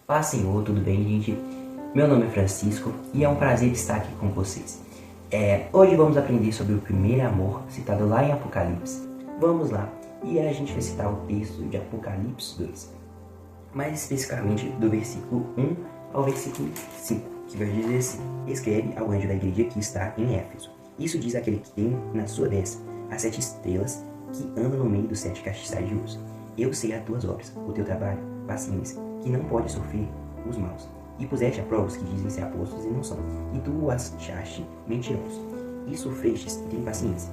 Paz, Senhor, tudo bem, gente? Meu nome é Francisco e é um prazer estar aqui com vocês. Hoje vamos aprender sobre o primeiro amor, citado lá em Apocalipse. Vamos lá, e a gente vai citar o texto de Apocalipse 2, mais especificamente do versículo 1 ao versículo 5, que vai dizer assim: escreve ao anjo da igreja que está em Éfeso. Isso diz aquele que tem na sua destra as 7 estrelas, que anda no meio dos 7 cachais de luz. Eu sei as tuas obras, o teu trabalho, paciência, que não pode sofrer os maus. E puseste a prova os que dizem ser apóstolos e não são, e tu o achaste mentiroso. E sofrestes e tem paciência.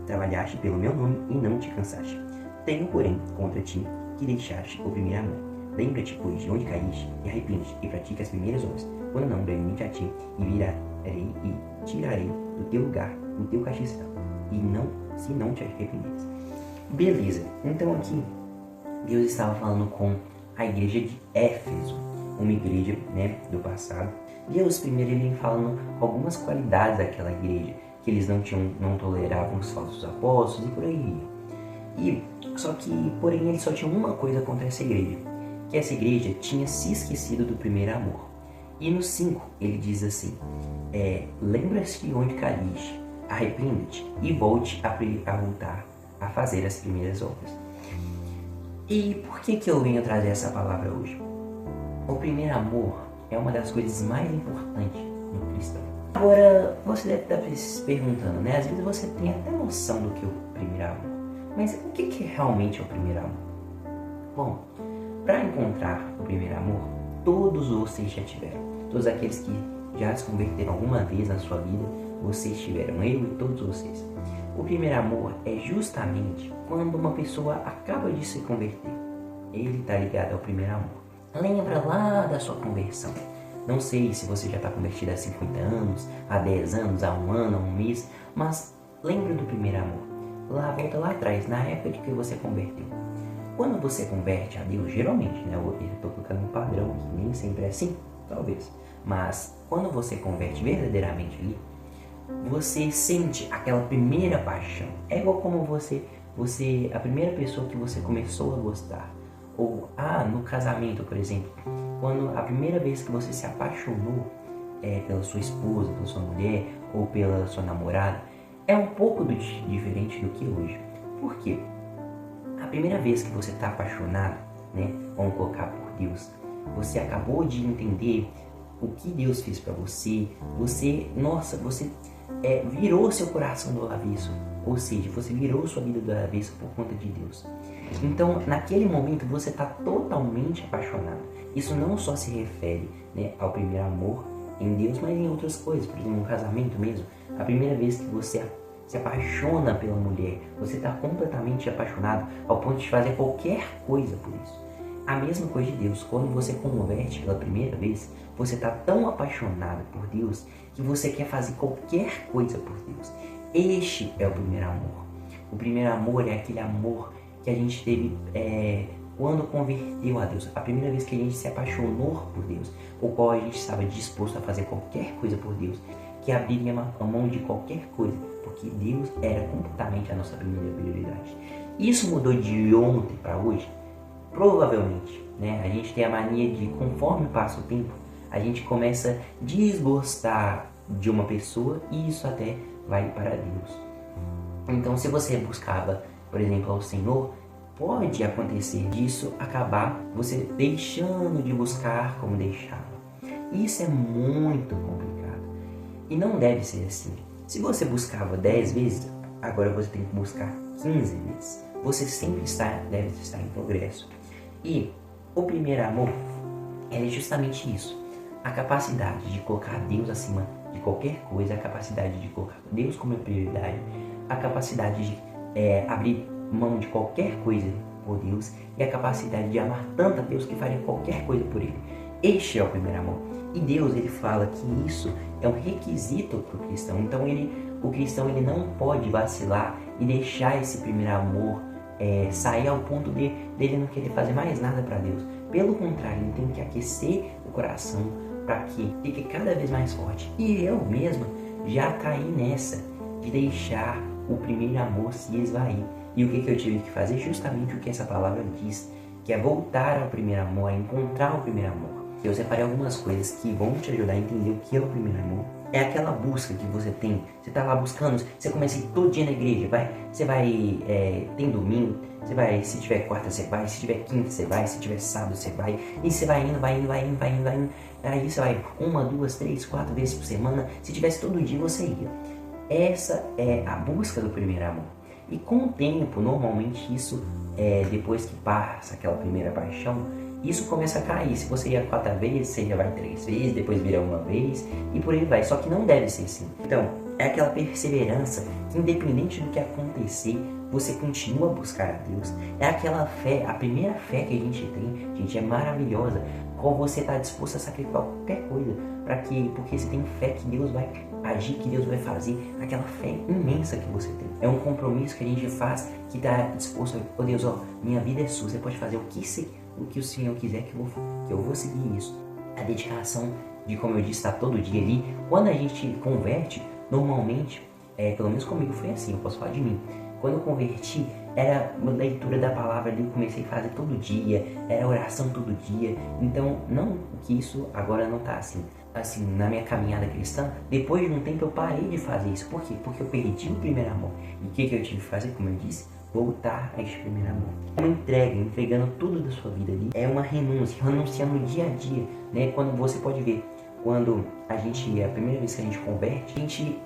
Trabalhaste pelo meu nome e não te cansaste. Tenho, porém, contra ti que deixaste o primeiro amor. Lembra-te, pois, de onde caíste, e arrepende-te, e pratica as primeiras obras. Quando não, brevemente a ti, e virarei e tirarei do teu lugar o teu castiçal, e não, se não te arrependeres. Beleza, então aqui Deus estava falando com a igreja de Éfeso, uma igreja, do passado. Deus primeiro ele falando algumas qualidades daquela igreja, que eles não toleravam os falsos apóstolos e por aí ia. Só que, porém, ele só tinha uma coisa contra essa igreja, que essa igreja tinha se esquecido do primeiro amor. E no 5 ele diz assim: lembra-se de onde caíste, arrepende-te e volte a voltar a fazer as primeiras obras. E por que eu venho trazer essa palavra hoje? O primeiro amor é uma das coisas mais importantes no cristão. Agora, você deve estar se perguntando, Às vezes você tem até noção do que é o primeiro amor. Mas o que realmente é o primeiro amor? Bom, para encontrar o primeiro amor, todos vocês já tiveram. Todos aqueles que já se converteram alguma vez na sua vida, vocês tiveram, eu e todos vocês. O primeiro amor é justamente quando uma pessoa acaba de se converter. Ele está ligado ao primeiro amor. Lembra lá da sua conversão. Não sei se você já está convertido há 50 anos, há 10 anos, há um ano, há um mês, mas lembra do primeiro amor. Volta lá atrás, na época de que você converteu. Quando você converte a Deus, geralmente, eu estou colocando um padrão aqui, nem sempre é assim, talvez. Mas quando você converte verdadeiramente ali, você sente aquela primeira paixão. É igual como você a primeira pessoa que você começou a gostar. Ou, no casamento, por exemplo, quando a primeira vez que você se apaixonou pela sua esposa, pela sua mulher ou pela sua namorada, é um pouco diferente do que hoje. Por quê? A primeira vez que você está apaixonado, vamos colocar por Deus, você acabou de entender o que Deus fez para você, você virou seu coração do avesso, ou seja, você virou sua vida do avesso por conta de Deus. Então, naquele momento, você está totalmente apaixonado. Isso não só se refere ao primeiro amor em Deus, mas em outras coisas, por exemplo, no casamento mesmo. A primeira vez que você se apaixona pela mulher, você está completamente apaixonado ao ponto de fazer qualquer coisa por isso. A mesma coisa de Deus, quando você converte pela primeira vez, você está tão apaixonado por Deus que você quer fazer qualquer coisa por Deus. Este é o primeiro amor. O primeiro amor é aquele amor que a gente teve quando converteu a Deus. A primeira vez que a gente se apaixonou por Deus, o qual a gente estava disposto a fazer qualquer coisa por Deus, que abriria a mão de qualquer coisa, porque Deus era completamente a nossa primeira prioridade. Isso mudou de ontem para hoje? Provavelmente, A gente tem a mania de, conforme passa o tempo, a gente começa a desgostar de uma pessoa e isso até vai para Deus. Então, se você buscava, por exemplo, ao Senhor, pode acontecer disso acabar você deixando de buscar como deixava. Isso é muito complicado e não deve ser assim. Se você buscava 10 vezes, agora você tem que buscar 15 vezes. Você sempre deve estar em progresso. E o primeiro amor é justamente isso. A capacidade de colocar Deus acima de qualquer coisa, a capacidade de colocar Deus como prioridade, a capacidade de abrir mão de qualquer coisa por Deus e a capacidade de amar tanto a Deus que faria qualquer coisa por Ele. Este é o primeiro amor. E Deus, Ele fala que isso é um requisito para o cristão. Então, o cristão ele não pode vacilar e deixar esse primeiro amor sair ao ponto dele não querer fazer mais nada para Deus. Pelo contrário, ele tem que aquecer o coração para que fique cada vez mais forte. E eu mesmo já caí nessa de deixar o primeiro amor se esvair. E o que eu tive que fazer? Justamente o que essa palavra diz, que é voltar ao primeiro amor, a encontrar o primeiro amor. Eu separei algumas coisas que vão te ajudar a entender o que é o primeiro amor. É aquela busca que você tem. Você tá lá buscando, você começa a ir todo dia na igreja, você vai, tem domingo, você vai, se tiver quarta você vai, se tiver quinta você vai, se tiver sábado você vai, e você vai indo. Aí você vai 1, 2, 3, 4 vezes por semana. Se tivesse todo dia você ia. Essa é a busca do primeiro amor. E com o tempo, normalmente isso, depois que passa aquela primeira paixão, isso começa a cair. Se você ia 4 vezes, você já vai 3 vezes, depois vira 1 vez e por aí vai. Só que não deve ser assim. Então, é aquela perseverança que, independente do que acontecer, você continua a buscar a Deus. É aquela fé, a primeira fé que a gente tem, gente, é maravilhosa. Qual você está disposto a sacrificar qualquer coisa, porque você tem fé que Deus vai agir, que Deus vai fazer, aquela fé imensa que você tem. É um compromisso que a gente faz, que está disposto a, Deus, minha vida é sua, você pode fazer o que o Senhor quiser que eu vou seguir isso. A dedicação de, como eu disse, estar todo dia ali. Quando a gente converte, normalmente, pelo menos comigo foi assim, eu posso falar de mim. Quando eu converti, era uma leitura da palavra ali, eu comecei a fazer todo dia, era oração todo dia. Então, não que isso agora não tá assim. Assim, na minha caminhada cristã, depois de um tempo eu parei de fazer isso. Por quê? Porque eu perdi o primeiro amor. E o que eu tive que fazer, como eu disse? Voltar a este primeiro amor. É uma entrega, entregando tudo da sua vida ali. É uma renúncia, renunciando dia a dia, né? Quando você pode ver, quando a primeira vez que a gente converte, a gente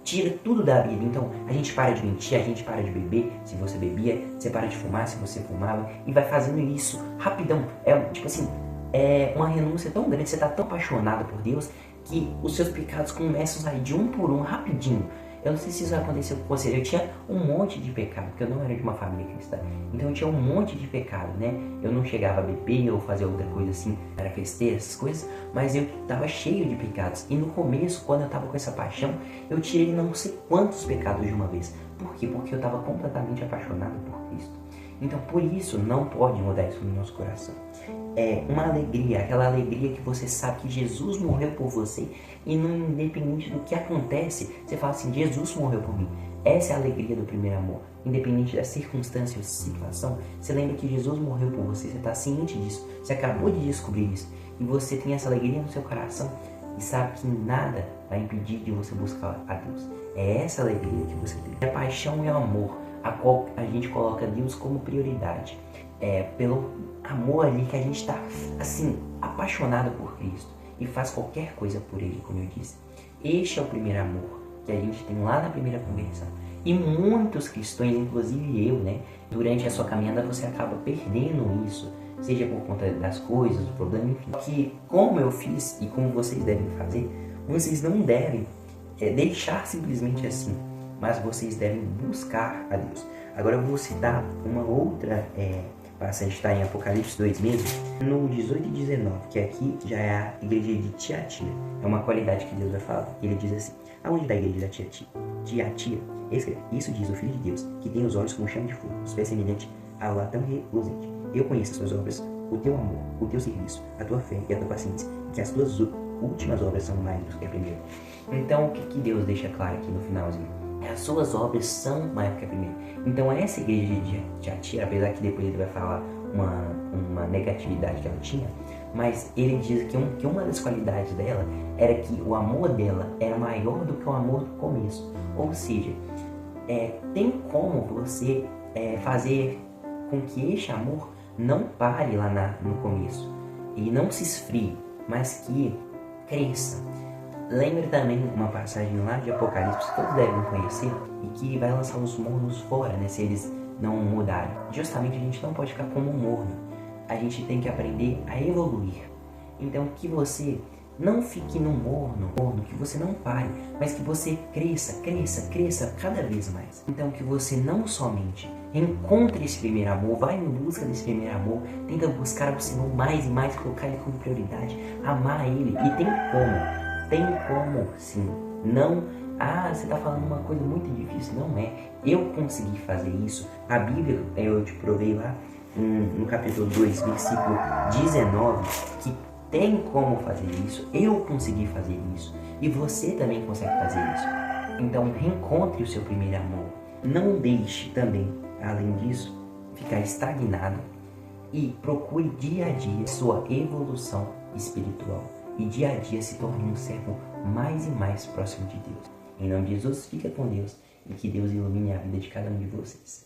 tira tudo da vida. Então, a gente para de mentir, a gente para de beber, se você bebia, você para de fumar, se você fumava, e vai fazendo isso rapidão. Tipo assim, é uma renúncia tão grande, você está tão apaixonado por Deus, que os seus pecados começam a sair de um por um, rapidinho. Eu não sei se isso aconteceu com você. Eu tinha um monte de pecado, porque eu não era de uma família cristã. Então eu tinha um monte de pecado, né? Eu não chegava a beber ou fazer outra coisa assim, era festeira, essas coisas, mas eu estava cheio de pecados. E no começo, quando eu estava com essa paixão, eu tirei não sei quantos pecados de uma vez. Por quê? Porque eu estava completamente apaixonado por Cristo. Então por isso não pode mudar isso no nosso coração. É uma alegria, aquela alegria que você sabe que Jesus morreu por você e independente do que acontece, você fala assim, Jesus morreu por mim. Essa é a alegria do primeiro amor. Independente da circunstância ou situação, você lembra que Jesus morreu por você, você está ciente disso, você acabou de descobrir isso e você tem essa alegria no seu coração e sabe que nada vai impedir de você buscar a Deus. É essa alegria que você tem. A paixão e o amor, a qual a gente coloca Deus como prioridade. Pelo amor ali que a gente está assim, apaixonado por Cristo e faz qualquer coisa por Ele, como eu disse. Este é o primeiro amor que a gente tem lá na primeira conversão. E muitos cristãos, inclusive eu, né, durante a sua caminhada você acaba perdendo isso, seja por conta das coisas, do problema, enfim. Que como eu fiz e como vocês devem fazer, vocês não devem deixar simplesmente assim, mas vocês devem buscar a Deus. Agora eu vou citar uma outra passagem, está em Apocalipse 2 mesmo, no 18 e 19, que aqui já é a igreja de Tiatira. É uma qualidade que Deus vai falar. Ele diz assim, aonde está a igreja da Tiatira? Escreve, isso diz o Filho de Deus, que tem os olhos como chama de fogo, os pés semelhantes a latão reluzente. Eu conheço as tuas obras, o teu amor, o teu serviço, a tua fé e a tua paciência, que as tuas últimas obras são mais do que a primeira. Então, o que Deus deixa claro aqui no finalzinho? As suas obras são maior que a primeira. Então essa igreja de Tiatira, apesar que depois ele vai falar uma negatividade que ela tinha, mas ele diz que uma das qualidades dela era que o amor dela era maior do que o amor do começo. Ou seja, tem como você fazer com que este amor não pare lá no começo e não se esfrie, mas que cresça. Lembre também uma passagem lá de Apocalipse que todos devem conhecer e que vai lançar os mornos fora, né, se eles não mudarem. Justamente a gente não pode ficar como um morno, a gente tem que aprender a evoluir. Então que você não fique no morno, que você não pare, mas que você cresça cada vez mais. Então que você não somente encontre esse primeiro amor, vai em busca desse primeiro amor, tenta buscar o Senhor mais e mais, colocar Ele como prioridade, amar Ele, e tem como sim, não, você está falando uma coisa muito difícil, não é, eu consegui fazer isso, a Bíblia, eu te provei lá, no capítulo 2, versículo 19, que tem como fazer isso, eu consegui fazer isso, e você também consegue fazer isso. Então reencontre o seu primeiro amor, não deixe também, além disso, ficar estagnado, e procure dia a dia sua evolução espiritual e dia a dia se torne um servo mais e mais próximo de Deus. Em nome de Jesus, fica com Deus e que Deus ilumine a vida de cada um de vocês.